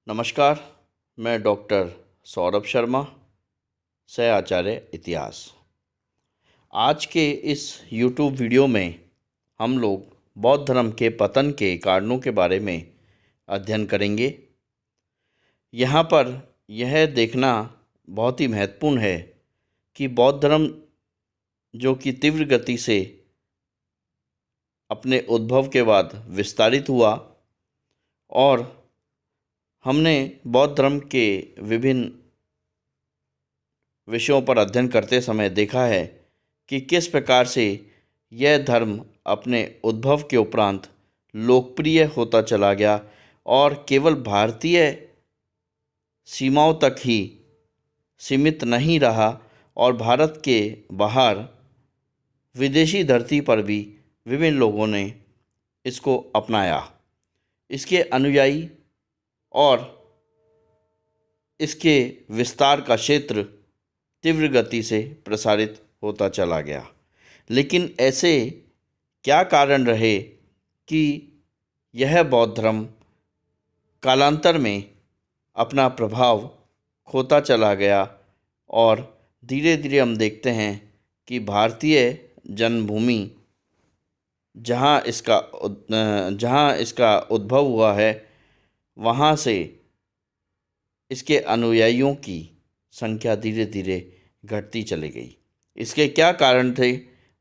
नमस्कार। मैं डॉक्टर सौरभ शर्मा, सह आचार्य इतिहास। आज के इस YouTube वीडियो में हम लोग बौद्ध धर्म के पतन के कारणों के बारे में अध्ययन करेंगे। यहाँ पर यह देखना बहुत ही महत्वपूर्ण है कि बौद्ध धर्म जो कि तीव्र गति से अपने उद्भव के बाद विस्तारित हुआ, और हमने बौद्ध धर्म के विभिन्न विषयों पर अध्ययन करते समय देखा है कि किस प्रकार से यह धर्म अपने उद्भव के उपरांत लोकप्रिय होता चला गया और केवल भारतीय सीमाओं तक ही सीमित नहीं रहा, और भारत के बाहर विदेशी धरती पर भी विभिन्न लोगों ने इसको अपनाया। इसके अनुयायी और इसके विस्तार का क्षेत्र तीव्र गति से प्रसारित होता चला गया। लेकिन ऐसे क्या कारण रहे कि यह बौद्ध धर्म कालांतर में अपना प्रभाव खोता चला गया, और धीरे धीरे हम देखते हैं कि भारतीय जन्मभूमि जहाँ इसका उद्भव हुआ है, वहाँ से इसके अनुयायियों की संख्या धीरे धीरे घटती चली गई। इसके क्या कारण थे,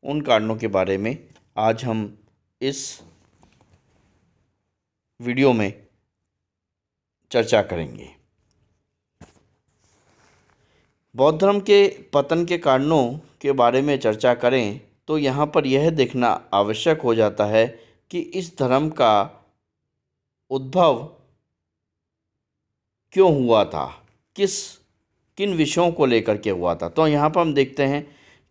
उन कारणों के बारे में आज हम इस वीडियो में चर्चा करेंगे। बौद्ध धर्म के पतन के कारणों के बारे में चर्चा करें तो यहाँ पर यह देखना आवश्यक हो जाता है कि इस धर्म का उद्भव क्यों हुआ था, किन विषयों को लेकर के हुआ था। तो यहाँ पर हम देखते हैं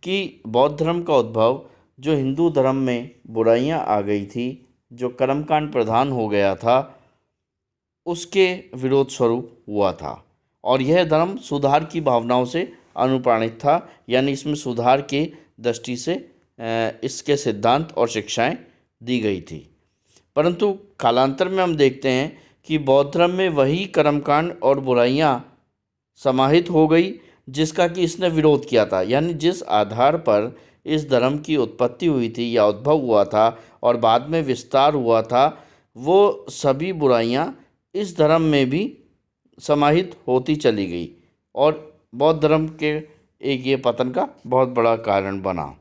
कि बौद्ध धर्म का उद्भव जो हिंदू धर्म में बुराइयां आ गई थी, जो कर्मकांड प्रधान हो गया था, उसके विरोध स्वरूप हुआ था। और यह धर्म सुधार की भावनाओं से अनुप्राणित था, यानी इसमें सुधार की दृष्टि से इसके सिद्धांत और शिक्षाएं दी गई थी। परंतु कालांतर में हम देखते हैं कि बौद्ध धर्म में वही कर्मकांड और बुराइयां समाहित हो गई जिसका कि इसने विरोध किया था। यानी जिस आधार पर इस धर्म की उत्पत्ति हुई थी या उद्भव हुआ था और बाद में विस्तार हुआ था, वो सभी बुराइयां इस धर्म में भी समाहित होती चली गई, और बौद्ध धर्म के एक ये पतन का बहुत बड़ा कारण बना।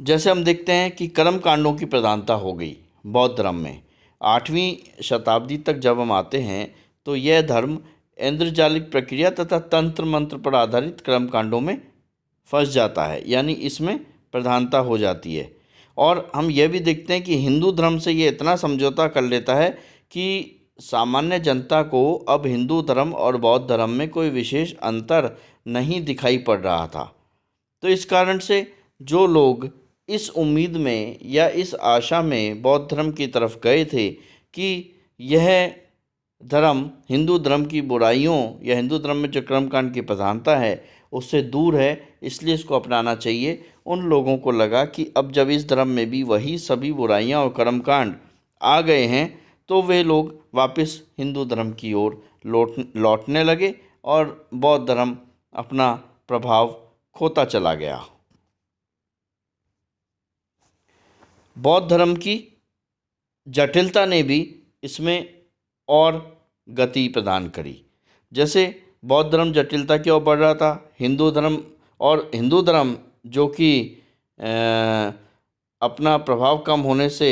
जैसे हम देखते हैं कि कर्म कांडों की प्रधानता हो गई बौद्ध धर्म में। 8वीं शताब्दी तक जब हम आते हैं तो यह धर्म इंद्रजालिक प्रक्रिया तथा तंत्र मंत्र पर आधारित कर्म कांडों में फंस जाता है, यानी इसमें प्रधानता हो जाती है। और हम यह भी देखते हैं कि हिंदू धर्म से ये इतना समझौता कर लेता है कि सामान्य जनता को अब हिंदू धर्म और बौद्ध धर्म में कोई विशेष अंतर नहीं दिखाई पड़ रहा था। तो इस कारण से जो लोग इस उम्मीद में या इस आशा में बौद्ध धर्म की तरफ गए थे कि यह धर्म हिंदू धर्म की बुराइयों या हिंदू धर्म में जो कर्मकांड की प्रधानता है उससे दूर है, इसलिए इसको अपनाना चाहिए, उन लोगों को लगा कि अब जब इस धर्म में भी वही सभी बुराइयां और कर्मकांड आ गए हैं तो वे लोग वापस हिंदू धर्म की ओर लौटने लगे और बौद्ध धर्म अपना प्रभाव खोता चला गया। बौद्ध धर्म की जटिलता ने भी इसमें और गति प्रदान करी। जैसे बौद्ध धर्म जटिलता की ओर बढ़ रहा था, हिंदू धर्म जो कि अपना प्रभाव कम होने से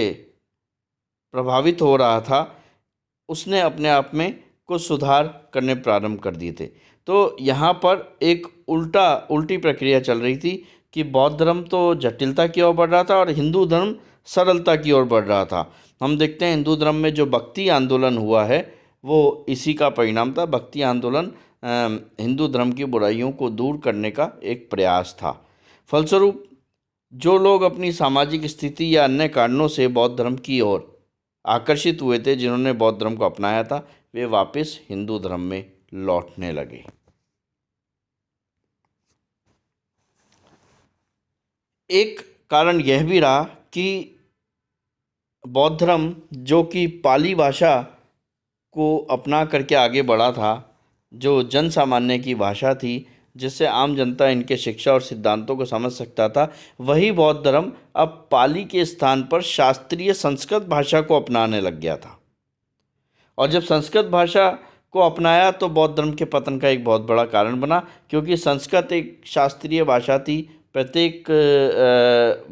प्रभावित हो रहा था, उसने अपने आप में कुछ सुधार करने प्रारंभ कर दिए थे। तो यहाँ पर एक उल्टी प्रक्रिया चल रही थी कि बौद्ध धर्म तो जटिलता की ओर बढ़ रहा था और हिंदू धर्म सरलता की ओर बढ़ रहा था। हम देखते हैं हिंदू धर्म में जो भक्ति आंदोलन हुआ है वो इसी का परिणाम था। भक्ति आंदोलन हिंदू धर्म की बुराइयों को दूर करने का एक प्रयास था। फलस्वरूप जो लोग अपनी सामाजिक स्थिति या अन्य कारणों से बौद्ध धर्म की ओर आकर्षित हुए थे, जिन्होंने बौद्ध धर्म को अपनाया था, वे वापस हिंदू धर्म में लौटने लगे। एक कारण यह भी रहा कि बौद्ध धर्म जो कि पाली भाषा को अपना करके आगे बढ़ा था, जो जन सामान्य की भाषा थी, जिससे आम जनता इनके शिक्षा और सिद्धांतों को समझ सकता था, वही बौद्ध धर्म अब पाली के स्थान पर शास्त्रीय संस्कृत भाषा को अपनाने लग गया था। और जब संस्कृत भाषा को अपनाया तो बौद्ध धर्म के पतन का एक बहुत बड़ा कारण बना, क्योंकि संस्कृत एक शास्त्रीय भाषा थी। प्रत्येक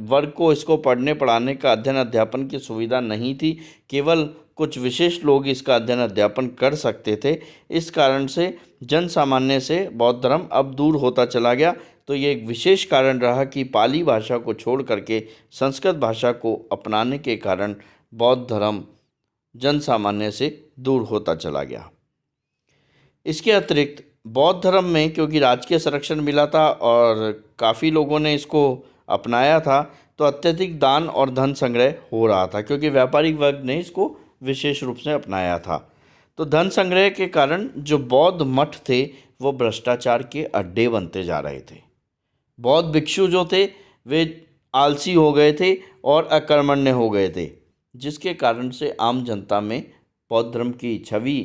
वर्ग को इसको पढ़ने पढ़ाने का अध्ययन अध्यापन की सुविधा नहीं थी, केवल कुछ विशेष लोग इसका अध्ययन अध्यापन कर सकते थे। इस कारण से जन सामान्य से बौद्ध धर्म अब दूर होता चला गया। तो ये एक विशेष कारण रहा कि पाली भाषा को छोड़ करके संस्कृत भाषा को अपनाने के कारण बौद्ध धर्म जन सामान्य से दूर होता चला गया। इसके अतिरिक्त बौद्ध धर्म में क्योंकि राजकीय संरक्षण मिला था और काफ़ी लोगों ने इसको अपनाया था, तो अत्यधिक दान और धन संग्रह हो रहा था, क्योंकि व्यापारिक वर्ग ने इसको विशेष रूप से अपनाया था। तो धन संग्रह के कारण जो बौद्ध मठ थे वो भ्रष्टाचार के अड्डे बनते जा रहे थे। बौद्ध भिक्षु जो थे वे आलसी हो गए थे और अकर्मण्य हो गए थे, जिसके कारण से आम जनता में बौद्ध धर्म की छवि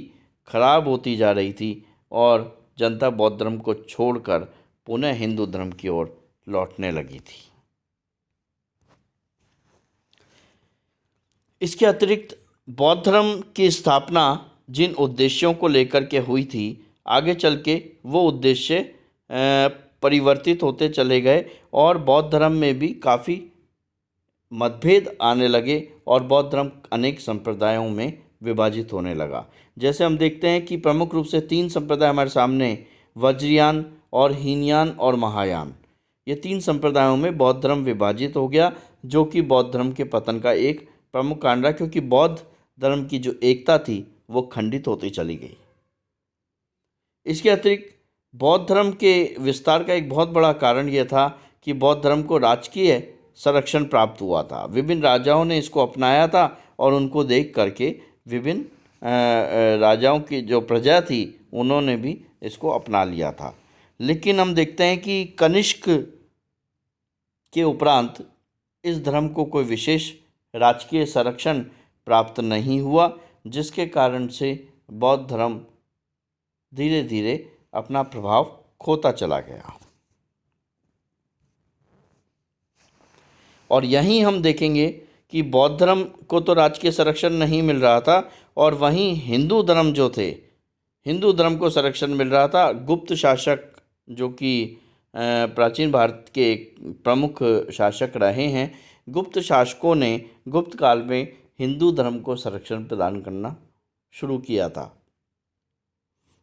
खराब होती जा रही थी और जनता बौद्ध धर्म को छोड़कर पुनः हिंदू धर्म की ओर लौटने लगी थी। इसके अतिरिक्त बौद्ध धर्म की स्थापना जिन उद्देश्यों को लेकर के हुई थी, आगे चल के वो उद्देश्य परिवर्तित होते चले गए और बौद्ध धर्म में भी काफ़ी मतभेद आने लगे और बौद्ध धर्म अनेक संप्रदायों में विभाजित होने लगा। जैसे हम देखते हैं कि प्रमुख रूप से 3 संप्रदाय हमारे सामने, वज्रयान और हीनयान और महायान, ये 3 संप्रदायों में बौद्ध धर्म विभाजित हो गया, जो कि बौद्ध धर्म के पतन का एक प्रमुख कारण रहा, क्योंकि बौद्ध धर्म की जो एकता थी वो खंडित होती चली गई। इसके अतिरिक्त बौद्ध धर्म के विस्तार का एक बहुत बड़ा कारण यह था कि बौद्ध धर्म को राजकीय संरक्षण प्राप्त हुआ था। विभिन्न राजाओं ने इसको अपनाया था और उनको देख करके विभिन्न राजाओं की जो प्रजा थी उन्होंने भी इसको अपना लिया था। लेकिन हम देखते हैं कि कनिष्क के उपरांत इस धर्म को कोई विशेष राजकीय संरक्षण प्राप्त नहीं हुआ, जिसके कारण से बौद्ध धर्म धीरे धीरे अपना प्रभाव खोता चला गया। और यहीं हम देखेंगे कि बौद्ध धर्म को तो राजकीय संरक्षण नहीं मिल रहा था और वहीं हिंदू धर्म जो थे, हिंदू धर्म को संरक्षण मिल रहा था। गुप्त शासक जो कि प्राचीन भारत के एक प्रमुख शासक रहे हैं, गुप्त शासकों ने गुप्त काल में हिंदू धर्म को संरक्षण प्रदान करना शुरू किया था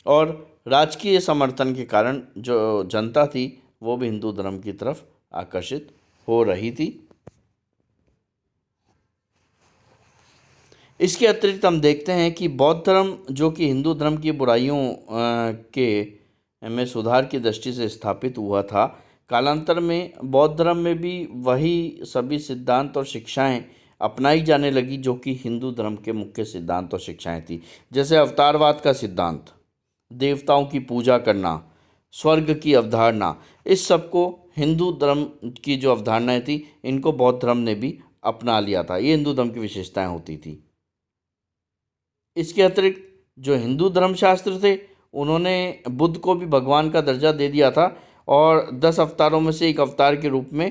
और राजकीय समर्थन के कारण जो जनता थी वो भी हिंदू धर्म की तरफ आकर्षित हो रही थी। इसके अतिरिक्त हम देखते हैं कि बौद्ध धर्म जो कि हिंदू धर्म की बुराइयों के में सुधार की दृष्टि से स्थापित हुआ था, कालांतर में बौद्ध धर्म में भी वही सभी सिद्धांत और शिक्षाएं अपनाई जाने लगी जो कि हिंदू धर्म के मुख्य सिद्धांत और शिक्षाएं थी। जैसे अवतारवाद का सिद्धांत, देवताओं की पूजा करना, स्वर्ग की अवधारणा, इस सब को हिंदू धर्म की जो अवधारणाएं थी इनको बौद्ध धर्म ने भी अपना लिया था। ये हिंदू धर्म की विशेषताएं होती थी। इसके अतिरिक्त जो हिंदू धर्मशास्त्र थे उन्होंने बुद्ध को भी भगवान का दर्जा दे दिया था और 10 अवतारों में से एक अवतार के रूप में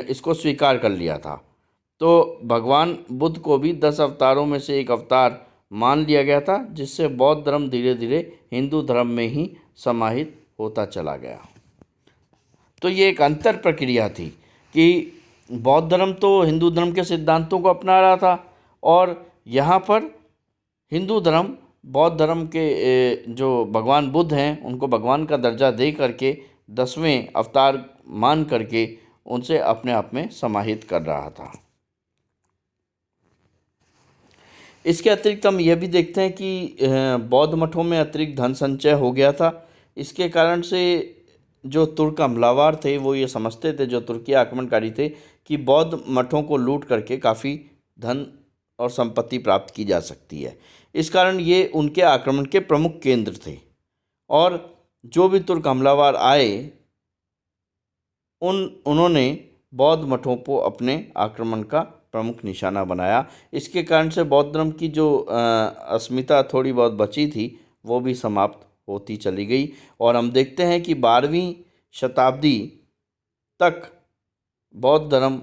इसको स्वीकार कर लिया था। तो भगवान बुद्ध को भी 10 अवतारों में से एक अवतार मान लिया गया था, जिससे बौद्ध धर्म धीरे धीरे हिंदू धर्म में ही समाहित होता चला गया। तो ये एक अंतर प्रक्रिया थी कि बौद्ध धर्म तो हिंदू धर्म के सिद्धांतों को अपना रहा था और यहाँ पर हिंदू धर्म बौद्ध धर्म के जो भगवान बुद्ध हैं उनको भगवान का दर्जा दे करके 10वें अवतार मान करके उनसे अपने आप में समाहित कर रहा था। इसके अतिरिक्त हम यह भी देखते हैं कि बौद्ध मठों में अतिरिक्त धन संचय हो गया था। इसके कारण से जो तुर्क हमलावर थे वो ये समझते थे, जो तुर्की आक्रमणकारी थे, कि बौद्ध मठों को लूट करके काफ़ी धन और संपत्ति प्राप्त की जा सकती है। इस कारण ये उनके आक्रमण के प्रमुख केंद्र थे और जो भी तुर्क हमलावर आए उन्होंने बौद्ध मठों को अपने आक्रमण का प्रमुख निशाना बनाया। इसके कारण से बौद्ध धर्म की जो अस्मिता थोड़ी बहुत बची थी वो भी समाप्त होती चली गई। और हम देखते हैं कि 12वीं शताब्दी तक बौद्ध धर्म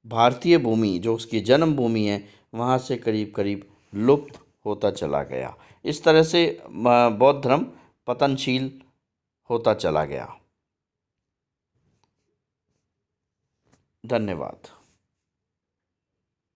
भारतीय भूमि जो उसकी जन्मभूमि है वहाँ से करीब करीब लुप्त होता चला गया। इस तरह से बौद्ध धर्म पतनशील होता चला गया। धन्यवाद।